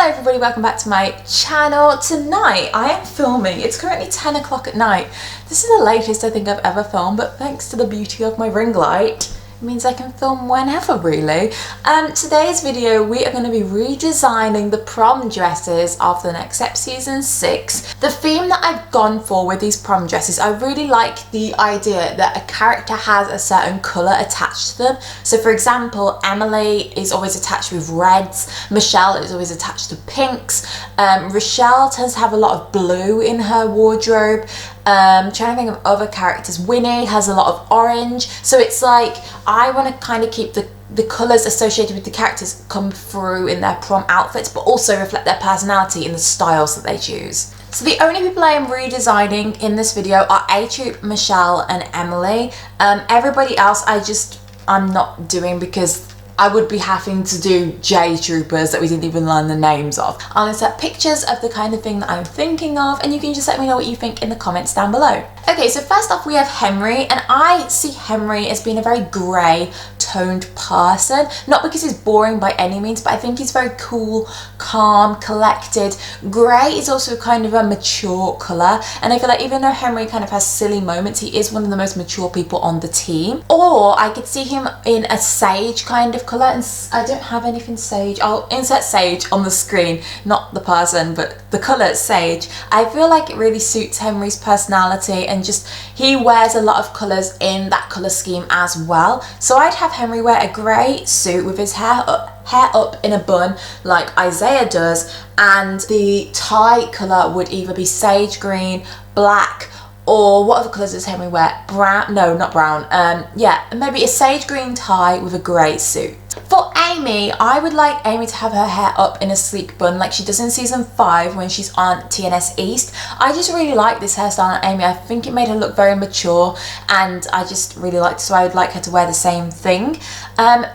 Hello everybody, welcome back to my channel. Tonight I am filming. It's currently 10 o'clock at night. This is the latest I think I've ever filmed, but thanks to the beauty of my ring light, it means I can film whenever really. Today's video we are going to be redesigning the prom dresses of the next step season 6. The theme that I've gone for with these prom dresses, I really like the idea that a character has a certain colour attached to them. So for example, Emily is always attached with reds, Michelle is always attached to pinks, Rochelle tends to have a lot of blue in her wardrobe. Trying to think of other characters. Winnie has a lot of orange. So it's like I want to kind of keep the colours associated with the characters come through in their prom outfits, but also reflect their personality in the styles that they choose. So the only people I am redesigning in this video are A-Troop, Michelle and Emily. Everybody else I'm not doing because I would be having to do J-Troopers that we didn't even learn the names of. I'll insert pictures of the kind of thing that I'm thinking of, and you can just let me know what you think in the comments down below. Okay, so first off we have Henry, and I see Henry as being a very grey toned person. Not because he's boring by any means, but I think he's very cool, calm, collected. Grey is also kind of a mature colour, and I feel like even though Henry kind of has silly moments, he is one of the most mature people on the team. Or I could see him in a sage kind of colour, and I don't have anything sage. I'll insert sage on the screen, not the person, but the colour sage. I feel like it really suits Henry's personality, and just he wears a lot of colours in that colour scheme as well. So I'd have Henry wear a grey suit with his hair up in a bun like Isaiah does, and the tie colour would either be sage green, black, or what other colours does Henry wear? Brown? No, not brown. Yeah, maybe a sage green tie with a grey suit. For Amy, I would like Amy to have her hair up in a sleek bun like she does in season 5 when she's on TNS East. I just really like this hairstyle on Amy. I think it made her look very mature, and I just really liked it, so I would like her to wear the same thing.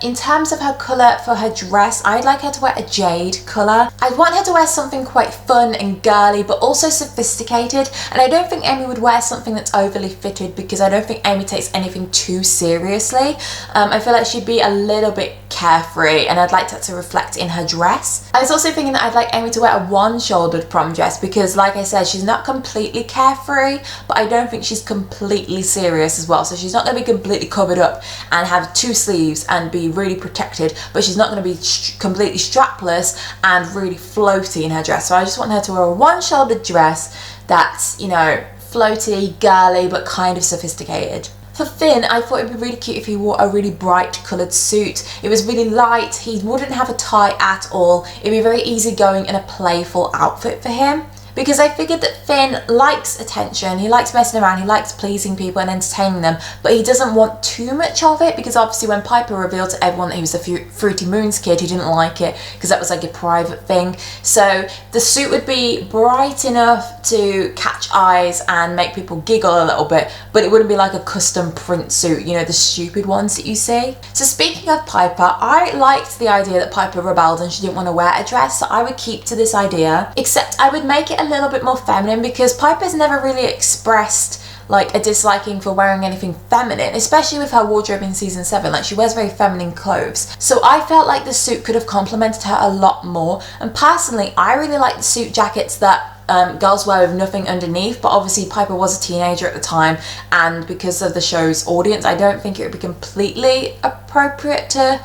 In terms of her colour for her dress, I'd like her to wear a jade colour. I want her to wear something quite fun and girly but also sophisticated, and I don't think Amy would wear something that's overly fitted because I don't think Amy takes anything too seriously. I feel like she'd be a little bit carefree, and I'd like that to reflect in her dress. I was also thinking that I'd like Amy to wear a one-shouldered prom dress because, like I said, she's not completely carefree, but I don't think she's completely serious as well. So she's not going to be completely covered up and have 2 sleeves and be really protected, but she's not going to be completely strapless and really floaty in her dress. So I just want her to wear a one-shouldered dress that's, you know, floaty, girly, but kind of sophisticated. For Finn, I thought it'd be really cute if he wore a really bright coloured suit. It was really light, he wouldn't have a tie at all. It'd be very easygoing and a playful outfit for him. Because I figured that Finn likes attention, he likes messing around, he likes pleasing people and entertaining them, but he doesn't want too much of it, because obviously when Piper revealed to everyone that he was the Fruity Moons kid, he didn't like it because that was like a private thing. So the suit would be bright enough to catch eyes and make people giggle a little bit, but it wouldn't be like a custom print suit, you know, the stupid ones that you see. So speaking of Piper, I liked the idea that Piper rebelled and she didn't want to wear a dress, so I would keep to this idea, except I would make it a little bit more feminine because Piper's never really expressed like a disliking for wearing anything feminine, especially with her wardrobe in season 7. Like, she wears very feminine clothes, so I felt like the suit could have complemented her a lot more. And personally, I really like the suit jackets that girls wear with nothing underneath, but obviously Piper was a teenager at the time, and because of the show's audience, I don't think it would be completely appropriate to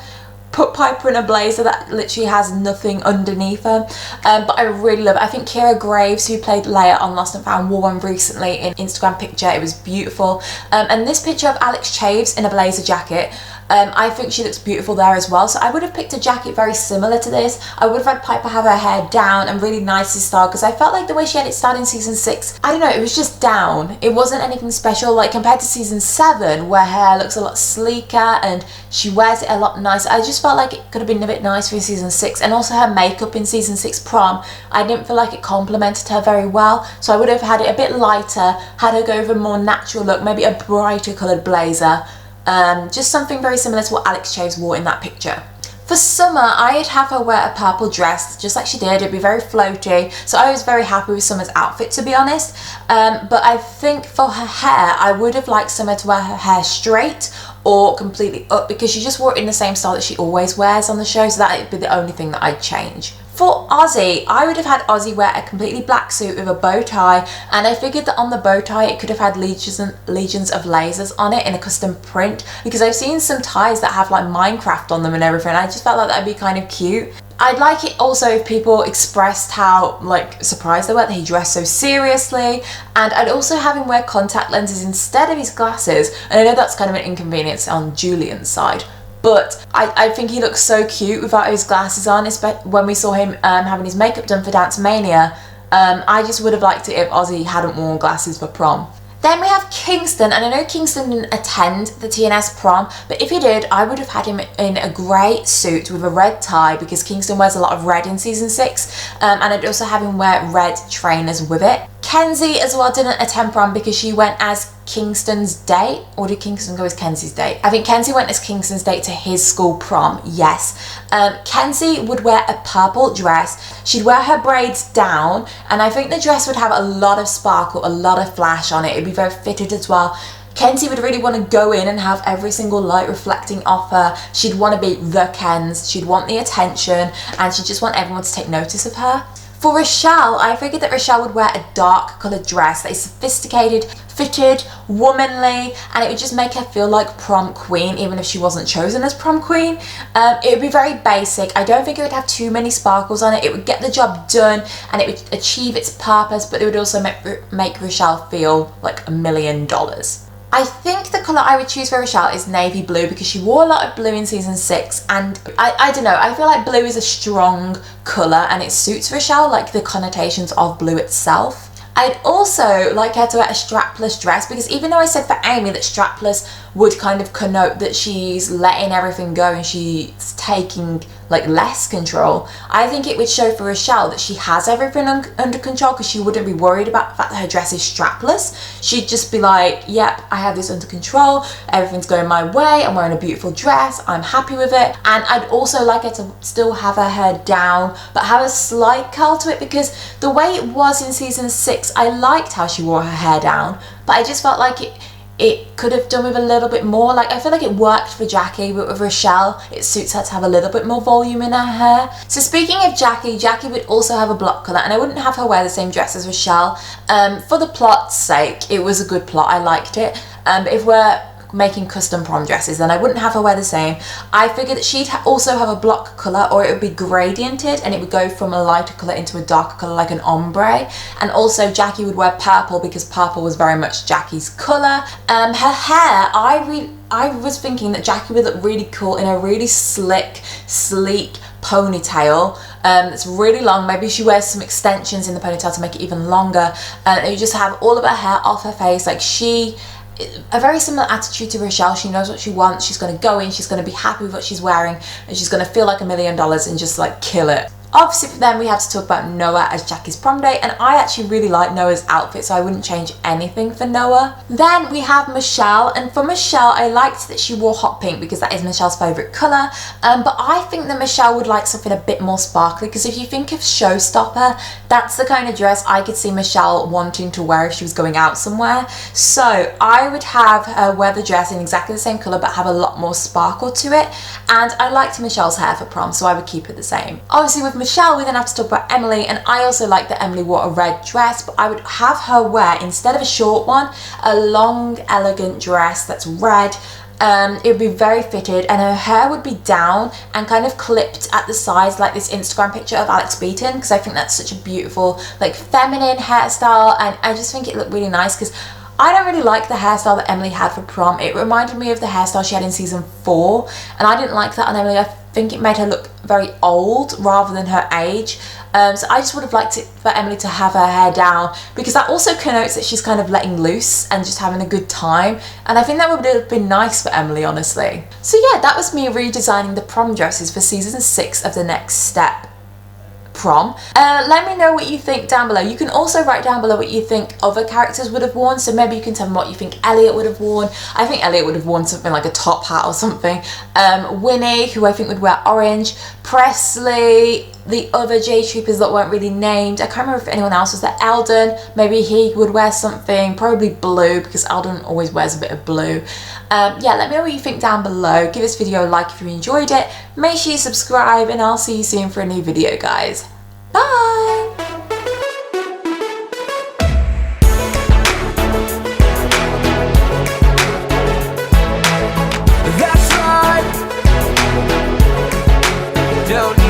put Piper in a blazer that literally has nothing underneath her, but I really love it. I think Kira Graves, who played Leia on Lost and Found, wore one recently in Instagram picture. It was beautiful, and this picture of Alex Chaves in a blazer jacket, I think she looks beautiful there as well. So I would have picked a jacket very similar to this. I would have had Piper have her hair down and really nicely styled, because I felt like the way she had it styled in season 6, I don't know, it was just down. It wasn't anything special, like compared to season 7 where her hair looks a lot sleeker and she wears it a lot nicer. I just felt like it could have been a bit nicer in season 6, and also her makeup in season 6 prom, I didn't feel like it complemented her very well. So I would have had it a bit lighter, had her go with a more natural look, maybe a brighter coloured blazer. Just something very similar to what Alex Chaves wore in that picture. For summer, I'd have her wear a purple dress, just like she did. It'd be very floaty, so I was very happy with Summer's outfit, to be honest. But I think for her hair, I would have liked Summer to wear her hair straight or completely up, because she just wore it in the same style that she always wears on the show, so that would be the only thing that I'd change. For Ozzy, I would have had Ozzy wear a completely black suit with a bow tie, and I figured that on the bow tie it could have had legions of lasers on it in a custom print, because I've seen some ties that have like Minecraft on them and everything. I just felt like that'd be kind of cute. I'd like it also if people expressed how like surprised they were that he dressed so seriously, and I'd also have him wear contact lenses instead of his glasses, and I know that's kind of an inconvenience on Julian's side, but I think he looks so cute without his glasses on, especially when we saw him having his makeup done for Dance Mania. I just would have liked it if Ozzy hadn't worn glasses for prom. Then we have Kingston, and I know Kingston didn't attend the TNS prom, but if he did, I would have had him in a grey suit with a red tie, because Kingston wears a lot of red in season 6, and I'd also have him wear red trainers with it. Kenzie as well didn't attend prom because she went as Kingston's date, or did Kingston go as Kenzie's date? I think Kenzie went as Kingston's date to his school prom, yes. Kenzie would wear a purple dress, she'd wear her braids down, and I think the dress would have a lot of sparkle, a lot of flash on it, it'd be very fitted as well. Kenzie would really want to go in and have every single light reflecting off her. She'd want to be the Kenz, she'd want the attention, and she'd just want everyone to take notice of her. For Rochelle, I figured that Rochelle would wear a dark coloured dress that is sophisticated, fitted, womanly, and it would just make her feel like prom queen, even if she wasn't chosen as prom queen. It would be very basic. I don't think it would have too many sparkles on it. It would get the job done and it would achieve its purpose, but it would also make Rochelle feel like $1 million. I think the colour I would choose for Rochelle is navy blue, because she wore a lot of blue in season 6, and I don't know, I feel like blue is a strong colour and it suits Rochelle, like the connotations of blue itself. I'd also like her to wear a strapless dress, because even though I said for Amy that strapless would kind of connote that she's letting everything go and she's taking like less control, I think it would show for Rochelle that she has everything under control, because she wouldn't be worried about the fact that her dress is strapless. She'd just be like, yep, I have this under control, everything's going my way, I'm wearing a beautiful dress, I'm happy with it. And I'd also like her to still have her hair down but have a slight curl to it, because the way it was in season 6, I liked how she wore her hair down, but I just felt like it could have done with a little bit more. Like, I feel like it worked for Jackie, but with Rochelle, it suits her to have a little bit more volume in her hair. So speaking of Jackie, Jackie would also have a block colour, and I wouldn't have her wear the same dress as Rochelle. For the plot's sake, it was a good plot, I liked it. But if we're making custom prom dresses, then I wouldn't have her wear the same. I figured that she'd also have a block colour, or it would be gradiented and it would go from a lighter colour into a darker colour, like an ombre. And also Jackie would wear purple, because purple was very much Jackie's colour. Her hair, I was thinking that Jackie would look really cool in a really slick, sleek ponytail that's really long. Maybe she wears some extensions in the ponytail to make it even longer, and you just have all of her hair off her face. Like, a very similar attitude to Rochelle. She knows what she wants, she's going to go in, she's going to be happy with what she's wearing, and she's going to feel like $1 million and just like kill it. Obviously then we have to talk about Noah as Jackie's prom date, and I actually really like Noah's outfit, so I wouldn't change anything for Noah. Then we have Michelle, and for Michelle I liked that she wore hot pink, because that is Michelle's favourite colour, but I think that Michelle would like something a bit more sparkly, because if you think of Showstopper, that's the kind of dress I could see Michelle wanting to wear if she was going out somewhere. So I would have her wear the dress in exactly the same colour but have a lot more sparkle to it, and I liked Michelle's hair for prom, so I would keep it the same. Obviously with Michelle we then have to talk about Emily, and I also like that Emily wore a red dress, but I would have her wear, instead of a short one, a long elegant dress that's red. It would be very fitted, and her hair would be down and kind of clipped at the sides like this Instagram picture of Alex Beaton, because I think that's such a beautiful like feminine hairstyle, and I just think it looked really nice, because I don't really like the hairstyle that Emily had for prom. It reminded me of the hairstyle she had in season 4, and I didn't like that on Emily. I think it made her look very old rather than her age. So I just would have liked it for Emily to have her hair down, because that also connotes that she's kind of letting loose and just having a good time, and I think that would have been nice for Emily, honestly. So yeah, that was me redesigning the prom dresses for season 6 of The Next Step Prom. Let me know what you think down below. You can also write down below what you think other characters would have worn, so maybe you can tell me what you think Elliot would have worn. I think Elliot would have worn something like a top hat or something. Winnie, who I think would wear orange. Presley, the other J Troopers that weren't really named. I can't remember if anyone else was there. Eldon, maybe he would wear something, probably blue, because Eldon always wears a bit of blue. Yeah, let me know what you think down below. Give this video a like if you enjoyed it. Make sure you subscribe, and I'll see you soon for a new video, guys. Bye! That's right. Don't